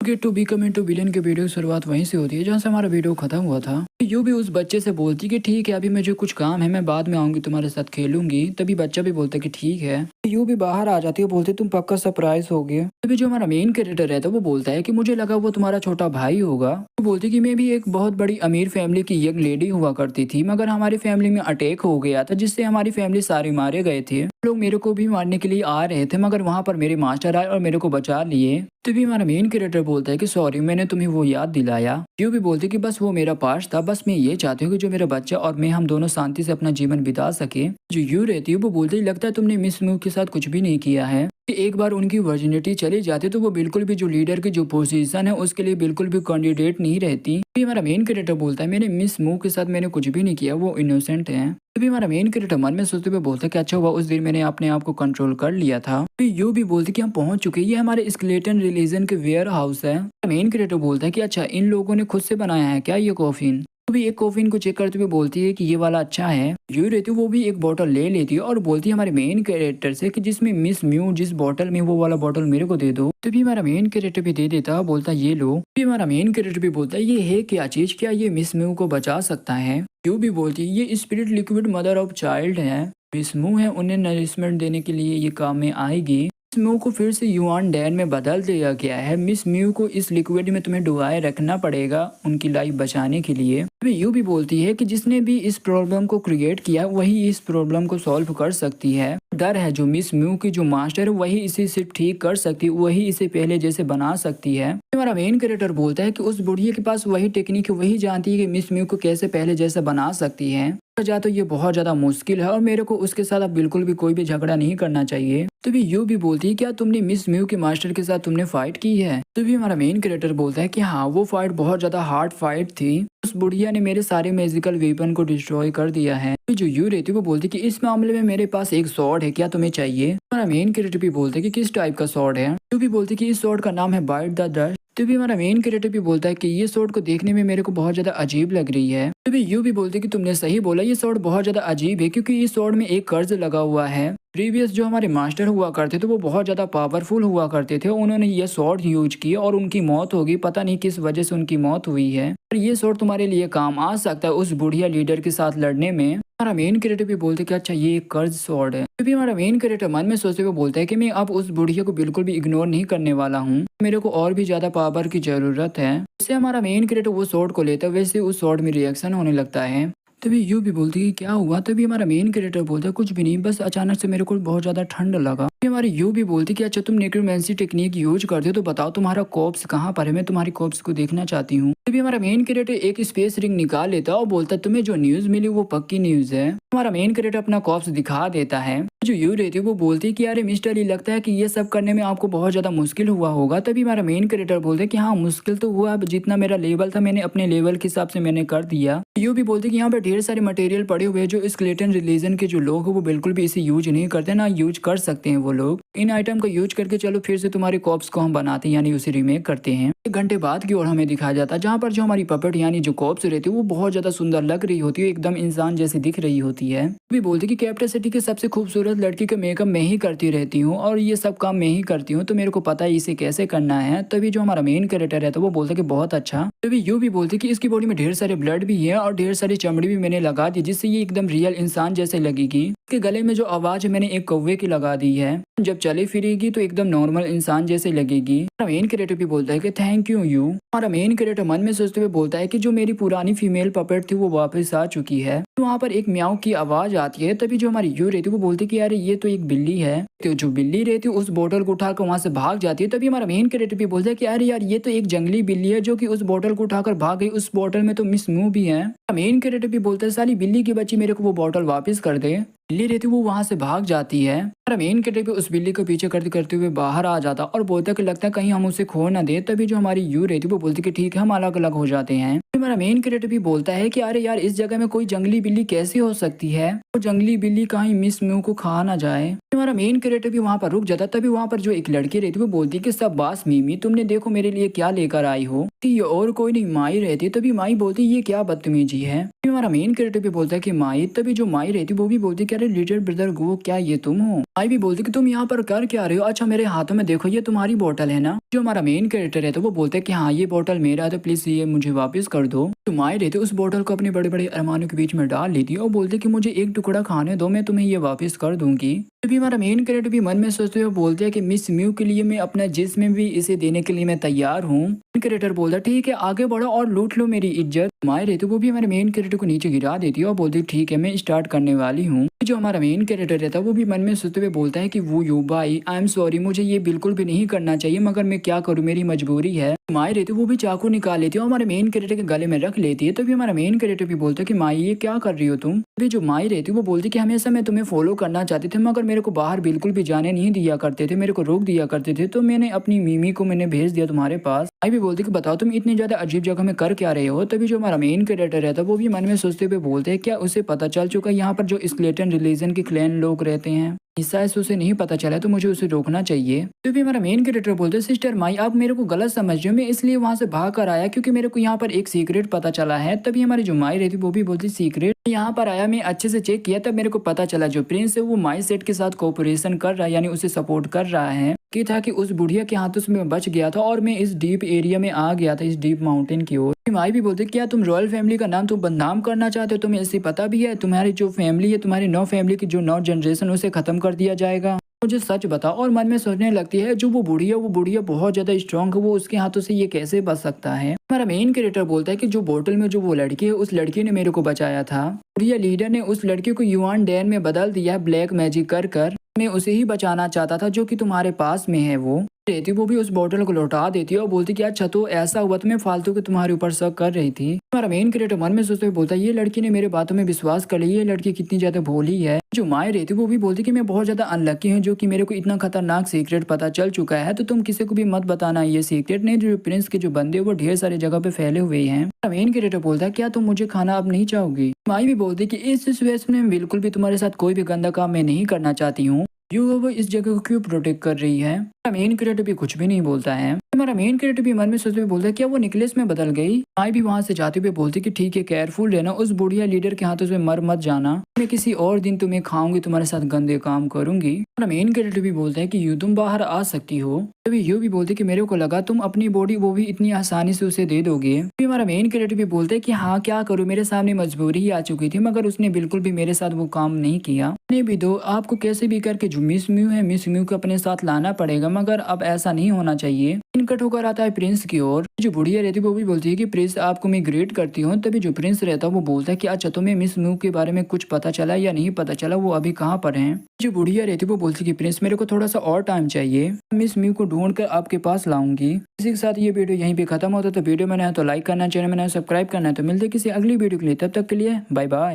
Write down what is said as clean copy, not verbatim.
Gate to be coming to villain के video की शुरुआत वहीं से होती है जहाँ से हमारा वीडियो खत्म हुआ था। यू भी उस बच्चे से बोलती कि ठीक है अभी मुझे कुछ काम है, मैं बाद में आऊंगी तुम्हारे साथ खेलूंगी। तभी बच्चा भी बोलता कि ठीक है। यू भी बाहर आ जाती है, बोलती तुम पक्का सरप्राइज हो गए। तभी जो हमारा मेन कैरेक्टर रहता है वो बोलता है कि मुझे लगा वो तुम्हारा छोटा भाई होगा। वो बोलती कि मैं भी एक बहुत बड़ी अमीर फैमिली की यंग लेडी हुआ करती थी, मगर हमारी फैमिली में अटैक हो गया था जिससे हमारी फैमिली सारे मारे गए थे। लोग मेरे को भी मारने के लिए आ रहे थे, मगर वहां पर मेरे मास्टर आए और मेरे को बचा लिए। तभी हमारा मेन कैरेक्टर बोलता है कि सॉरी मैंने तुम्हें वो याद दिलाया। यू भी बोलती कि बस वो मेरा पास्ट था, बस मैं ये चाहती हूँ कि जो मेरा बच्चा और मैं हम दोनों शांति से अपना जीवन बिता सके। जो यू रहती है वो बोलती लगता है तुमने मिस म्यू के साथ कुछ भी नहीं किया है। कि एक बार उनकी वर्जिनिटी चली जाती तो वो बिल्कुल भी जो लीडर की जो पोजीशन है उसके लिए बिल्कुल भी कैंडिडेट नहीं रहती। तभी हमारा मेन कैरेक्टर बोलता है मैंने मिस म्यू के साथ मैंने कुछ भी नहीं किया, वो इनोसेंट है। तभी हमारा मेन कैरेक्टर मन में सोचते हुए बोलता है कि अच्छा हुआ उस दिन मैंने अपने आप को कंट्रोल कर लिया था। फिर यू भी बोलती कि हम पहुंच चुके हैं, ये हमारे स्केलेटन रिलीजन के वेयर हाउस है। मेन क्रिएटर बोलता है कि अच्छा इन लोगों ने खुद से बनाया है क्या ये कॉफिन। तो भी एक कॉफिन को चेक करते हुए बोलती है कि ये वाला अच्छा है। यू रहती है वो भी एक बोतल ले लेती है और बोलती है हमारे मेन कैरेक्टर से कि जिसमें मिस म्यू जिस बोतल में वो वाला बोतल मेरे को दे दो। तभी हमारा मेन कैरेक्टर भी दे देता, बोलता ये लो। तभी हमारा मेन कैरेक्टर भी बोलता है ये है क्या चीज, क्या ये मिस म्यू को बचा सकता है। यू भी बोलती है ये spirit liquid mother of child है, मिस म्यू है उन्हें नरिशमेंट देने के लिए ये काम में आएगी। मिस म्यू को फिर से युआन डैन में बदल दिया गया है। मिस म्यू को इस लिक्विड में तुम्हें डुबाए रखना पड़ेगा उनकी लाइफ बचाने के लिए। अभी यू भी बोलती है कि जिसने भी इस प्रॉब्लम को क्रिएट किया वही इस प्रॉब्लम को सॉल्व कर सकती है। डर है जो मिस म्यू की जो मास्टर है वही इसे सिर्फ ठीक कर सकती है, वही इसे पहले जैसे बना सकती है। हमारा मेन कैरेक्टर बोलता है कि उस बुढ़िया के पास वही टेक्निक है, वही जानती है कि मिस म्यू को कैसे पहले जैसा बना सकती है। जा तो ये बहुत ज्यादा मुश्किल है और मेरे को उसके साथ अब बिल्कुल भी कोई भी झगड़ा नहीं करना चाहिए। तभी यू भी बोलती है क्या तुमने मिस म्यू के मास्टर के साथ तुमने फाइट की है। तभी हमारा मेन कैरेक्टर बोलता है कि हाँ वो फाइट बहुत ज्यादा हार्ड फाइट थी, उस बुढ़िया ने मेरे सारे मैजिकल वेपन को डिस्ट्रॉय कर दिया है। तो जो यू रहती है वो बोलती कि इस मामले में मेरे पास एक स्वॉर्ड है, क्या तुम्हें चाहिए। हमारा मेन कैरेक्टर भी बोलता है कि किस टाइप का स्वॉर्ड है। यू भी बोलती कि इस स्वॉर्ड का नाम है बाइट द डस्ट। तो भी हमारा मेन कैरेक्टर भी बोलता है कि ये स्वॉर्ड को देखने में मेरे को बहुत ज्यादा अजीब लग रही है। तो भी यू भी बोलती कि तुमने सही बोला, ये स्वॉर्ड बहुत ज्यादा अजीब है क्योंकि इस स्वॉर्ड में एक कर्ज लगा हुआ है। प्रीवियस जो हमारे मास्टर हुआ करते थे वो बहुत ज्यादा पावरफुल हुआ करते थे, उन्होंने ये स्वॉर्ड यूज किया और उनकी मौत होगी, पता नहीं किस वजह से उनकी मौत हुई है। और ये स्वॉर्ड तुम्हारे लिए काम आ सकता है उस बुढ़िया लीडर के साथ लड़ने में। हमारा मेन कैरेक्टर भी बोलते कि अच्छा ये एक कर्ज स्वॉर्ड है। तो भी हमारा मेन कैरेक्टर मन में सोचते हुए बोलता है कि मैं अब उस बुढ़िया को बिल्कुल भी इग्नोर नहीं करने वाला हूँ, मेरे को और भी ज्यादा पावर की जरूरत है। इससे हमारा मेन कैरेक्टर वो स्वॉर्ड को लेता है, वैसे उस स्वॉर्ड में रिएक्शन होने लगता है। तभी यू भी बोलती है क्या हुआ। तभी हमारा मेन कैरेक्टर बोलता है कुछ भी नहीं, बस अचानक से मेरे को बहुत ज्यादा ठंड लगा। हमारी यू भी बोलती कि अच्छा तुम नेक्रोमेंसी टेक्निक यूज करते हो तो बताओ तुम्हारा कॉप्स कहाँ पर है, मैं तुम्हारी कॉप्स को देखना चाहती हूँ। तभी हमारा मेन कैरेक्टर एक स्पेस रिंग निकाल लेता है और बोलता है तुम्हें जो न्यूज मिली वो पक्की न्यूज है। हमारा मेन कैरेक्टर अपना कॉप्स दिखा देता है। जो यू रहती है वो बोलती है कि अरे मिस्टर ली लगता है कि ये सब करने में आपको बहुत ज्यादा मुश्किल हुआ होगा। तभी हमारा मेन कैरेक्टर बोलते हैं कि हाँ मुश्किल तो हुआ, जितना मेरा लेवल था मैंने अपने लेवल के हिसाब से मैंने कर दिया। यू भी बोलती कि यहाँ पे ढेर सारे मटेरियल पड़े हुए हैं जो स्केलेटन रिलीजन के जो लोग हैं वो बिल्कुल भी इसे यूज नहीं करते, ना यूज कर सकते हैं वो लोग। इन आइटम का यूज करके चलो फिर से तुम्हारे कॉप्स को हम बनाते हैं यानी उसे रीमेक करते हैं। एक घंटे बाद की ओर हमें दिखाया जाता है जहाँ पर जो हमारी पपेट यानी जो कॉप्स रहती है वो बहुत ज्यादा सुंदर लग रही होती है, एकदम इंसान जैसी दिख रही होती है। भी बोलती कि कैप्टन सिटी के सबसे खूबसूरत लड़की का मेकअप मैं ही करती रहती हूँ और ये सब काम मैं ही करती हूँ, तो मेरे को पता है इसे कैसे करना है। तभी जो हमारा मेन कैरेक्टर है तो वो बोलता है कि बहुत अच्छा। तभी यू भी बोलती कि इसकी बॉडी में ढेर सारे ब्लड भी है और ढेर सारी चमड़ी भी मैंने लगा दी जिससे ये एकदम रियल इंसान जैसे लगेगी। इसके गले में जो आवाज है मैंने एक कौवे की लगा दी है, जब चले फिरेगी तो एकदम नॉर्मल इंसान जैसे लगेगी। हमारा मेन कैरेक्टर भी बोलता है कि थैंक यू यू। हमारा मेन कैरेक्टर मन में सोचते हुए बोलता है कि जो मेरी पुरानी फीमेल पपेट थी वो वापस आ चुकी है। तो वहाँ पर एक म्याऊ की आवाज आती है। तभी जो हमारी यू रहती है वो बोलती है कि यार ये तो एक बिल्ली है। तो जो बिल्ली रहती है उस बोतल को उठाकर वहाँ से भाग जाती है। तभी हमारा मेन कैरेक्टर भी बोलता है कि अरे यार ये तो एक जंगली बिल्ली है जो कि उस बोतल को उठाकर भाग गई, उस बोतल में तो मिस म्यू भी है। मेन कैरेक्टर भी बोलता है साली बिल्ली की बच्ची मेरे को वो बोतल वापस कर दे। बिल्ली रहती वो वहां से भाग जाती है। हमारा मेन कैरेक्टर भी उस बिल्ली को पीछे करते करते हुए बाहर आ जाता और बोलता कि लगता है कहीं हम उसे खो ना दे। तभी जो हमारी यू रहती वो बोलती कि ठीक है हम अलग अलग हो जाते हैं। हमारा मेन कैरेक्टर भी बोलता है कि अरे यार इस जगह में कोई जंगली बिल्ली कैसी हो सकती है, वो जंगली बिल्ली कहीं मिस म्यू को खा ना जाए। हमारा मेन कैरेक्टर भी वहाँ पर रुक जाता। तभी वहाँ पर जो एक लड़की रहती वो बोलती कि सब बास मीमी तुमने देखो मेरे लिए क्या लेकर आई हो। ये और कोई नहीं माई रहती। तभी माई बोलती ये क्या बदतमीजी है। हमारा मेन कैरेक्टर भी बोलता है कि माई। तभी जो माई रहती वो भी बोलती कि अरे लिटिल ब्रदर गो क्या ये तुम हो। आई भी बोलती कि तुम यहाँ पर कर क्या रहे हो? अच्छा मेरे हाथों में देखो, ये तुम्हारी बोतल है ना? जो हमारा मेन कैरेक्टर है तो वो बोलते हैं कि हाँ ये बोतल मेरा है, तो प्लीज ये मुझे वापस कर दो। तो माई रहते उस बोतल को अपने बड़े बड़े अरमानों के बीच में डाल लेती है और बोलते कि मुझे एक टुकड़ा खाने दो, मैं तुम्हें ये वापस कर दूंगी। तभी हमारा मेन कैरेक्टर भी मन में सोचते हुए बोलते हैं कि मिस म्यू के लिए मैं अपना जिस्म भी इसे देने के लिए मैं तैयार हूँ। क्रिएटर बोलता है ठीक है आगे बढ़ो और लूट लो मेरी इज्जत। माए रहती वो भी हमारे मेन कैरेक्टर को नीचे गिरा देती है और बोलती है ठीक है मैं स्टार्ट करने वाली हूँ। जो हमारा मेन कैरेक्टर रहता है वो भी मन में सोचते हुए बोलता है कि वो यू भाई आई एम सॉरी, मुझे ये बिल्कुल भी नहीं करना चाहिए मगर मैं क्या करूँ, मेरी मजबूरी है। माए रहती वो भी चाकू निकाल लेती है और हमारे मेन कैरेक्टर के गले में रख लेती है। तभी हमारा मेन कैरेक्टर भी बोलता है कि माई ये क्या कर रही हो तुम। तभी जो माई रहती है वो बोलती कि हमेशा मैं तुम्हें फॉलो करना चाहती थी मगर मेरे को बाहर बिल्कुल भी जाने नहीं दिया करते थे, मेरे को रोक दिया करते थे, तो मैंने अपनी मिमी को मैंने भेज दिया तुम्हारे पास। आई भी बोलती कि बताओ तुम इतनी ज्यादा अजीब जगह में कर क्या रहे हो। तभी जो हमारा मेन कैरेक्टर रहता है वो भी मन में सोचते हुए बोलते हैं क्या उसे पता चल चुका है यहाँ पर जो स्केलेटन रिलीजन के क्लैन लोग रहते हैं? शायद से उसे नहीं पता चला तो मुझे उसे रोकना चाहिए। तो भी हमारा मेन कैरेक्टर बोलते हैं सिस्टर माई आप मेरे को गलत समझ रहे हो, मैं इसलिए वहां से भाग कर आया क्योंकि मेरे को यहाँ पर एक सीक्रेट पता चला है। तभी हमारी जो माई रहती वो भी बोलती सीक्रेट, यहाँ पर आया मैं अच्छे से चेक किया तब मेरे को पता चला जो प्रिंस है वो माई सेट के साथ कोऑपरेशन कर रहा है, यानी उसे सपोर्ट कर रहा है कि था कि उस बुढ़िया के हाथों से मैं बच गया था और मैं इस डीप एरिया में आ गया था, इस डीप माउंटेन की ओर। माई भी बोलते क्या तुम रॉयल फैमिली का नाम तुम बदनाम करना चाहते हो? तुम्हें ऐसे पता भी है तुम्हारी जो फैमिली है, तुम्हारी 9 फैमिली की जो 9 जनरेशन उसे खत्म कर दिया जाएगा? मुझे सच बताओ। और मन में सोचने लगती है जो वो बुढ़िया बहुत ज्यादा स्ट्रांग है, वो उसके हाथों से ये कैसे बच सकता है। हमारा मेन कैरेक्टर बोलता है कि जो बोतल में जो वो लड़की है उस लड़की ने मेरे को बचाया था। बुढ़िया लीडर ने उस लड़की को युआन डैन में बदल दिया है ब्लैक मैजिक कर कर। मैं उसे ही बचाना चाहता था जो कि तुम्हारे पास में है। वो रहती वो भी उस बोतल को लौटा देती है और बोलती कि अच्छा तो ऐसा हुआ तो मैं फालतू के तुम्हारे ऊपर शक कर रही थी। हमारा मेन क्रिएटर मन में सोचते हुए बोलता है ये लड़की ने मेरे बातों में विश्वास कर लिया, ये लड़की कितनी ज्यादा भोली है। जो माए रहती वो भी बोलती कि मैं बहुत ज्यादा अनलकी हूँ जो कि मेरे को इतना खतरनाक सीक्रेट पता चल चुका है, तो तुम किसी को भी मत बताना ये सीक्रेट। नहीं जो प्रिंस के जो बंदे वो ढेर सारी जगह पे फैले हुए हैं। मेन क्रिएटर बोलता है क्या तुम मुझे खाना अब नहीं चाहोगी? माई भी बोलती कि इस सिचुएशन में बिल्कुल भी तुम्हारे साथ कोई भी गंदा काम मैं नहीं करना चाहती हूँ। यू वो इस जगह को क्यों प्रोटेक्ट कर रही है? मेन क्रिएटर भी कुछ भी नहीं बोलता है। हमारा मेन क्रिएटर भी मन में सोचते हुए बोलता है क्या वो नेकलेस में बदल गई? माई भी वहां से जाते हुए बोलती कि ठीक है केयरफुल रहना, उस बुढ़िया लीडर के हाथों से मर मत जाना, मैं किसी और दिन तुम्हें खाऊंगी, तुम्हारे साथ गंदे काम करूंगी। हमारा मेन क्रिएटर भी बोलता है कि यू तुम बाहर आ सकती हो। तभी यू भी बोलते कि मेरे को लगा तुम अपनी बॉडी वो भी इतनी आसानी से उसे दे दोगे। तभी हमारा मेन क्रिएटर भी बोलते है कि हाँ क्या करूँ, मेरे सामने मजबूरी ही आ चुकी थी मगर उसने बिल्कुल भी मेरे साथ वो काम नहीं किया। नहीं भी दो आपको कैसे भी करके जो मिस म्यू है मिस म्यू को अपने साथ लाना पड़ेगा, मगर अब ऐसा नहीं होना चाहिए। इनकट होकर आता है प्रिंस की ओर। जो बुढ़िया रहती है वो भी बोलती है कि प्रिंस आपको मैं ग्रेट करती हूँ। तभी जो प्रिंस रहता है वो बोलता है कि अच्छा तुम्हें मिस म्यू के बारे में कुछ पता चला या नहीं पता चला, वो अभी कहाँ पर हैं? जो बुढ़िया रहती है वो बोलती है कि प्रिंस मेरे को थोड़ा सा और टाइम चाहिए, मिस म्यू को ढूंढ कर आपके पास लाऊंगी। इसी के साथ ये वीडियो यहीं पे खत्म होता है। तो वीडियो में नया तो लाइक करना, चैनल में नया सब्सक्राइब करना है। तो मिलते किसी अगली वीडियो के लिए, तब तक के लिए बाय बाय।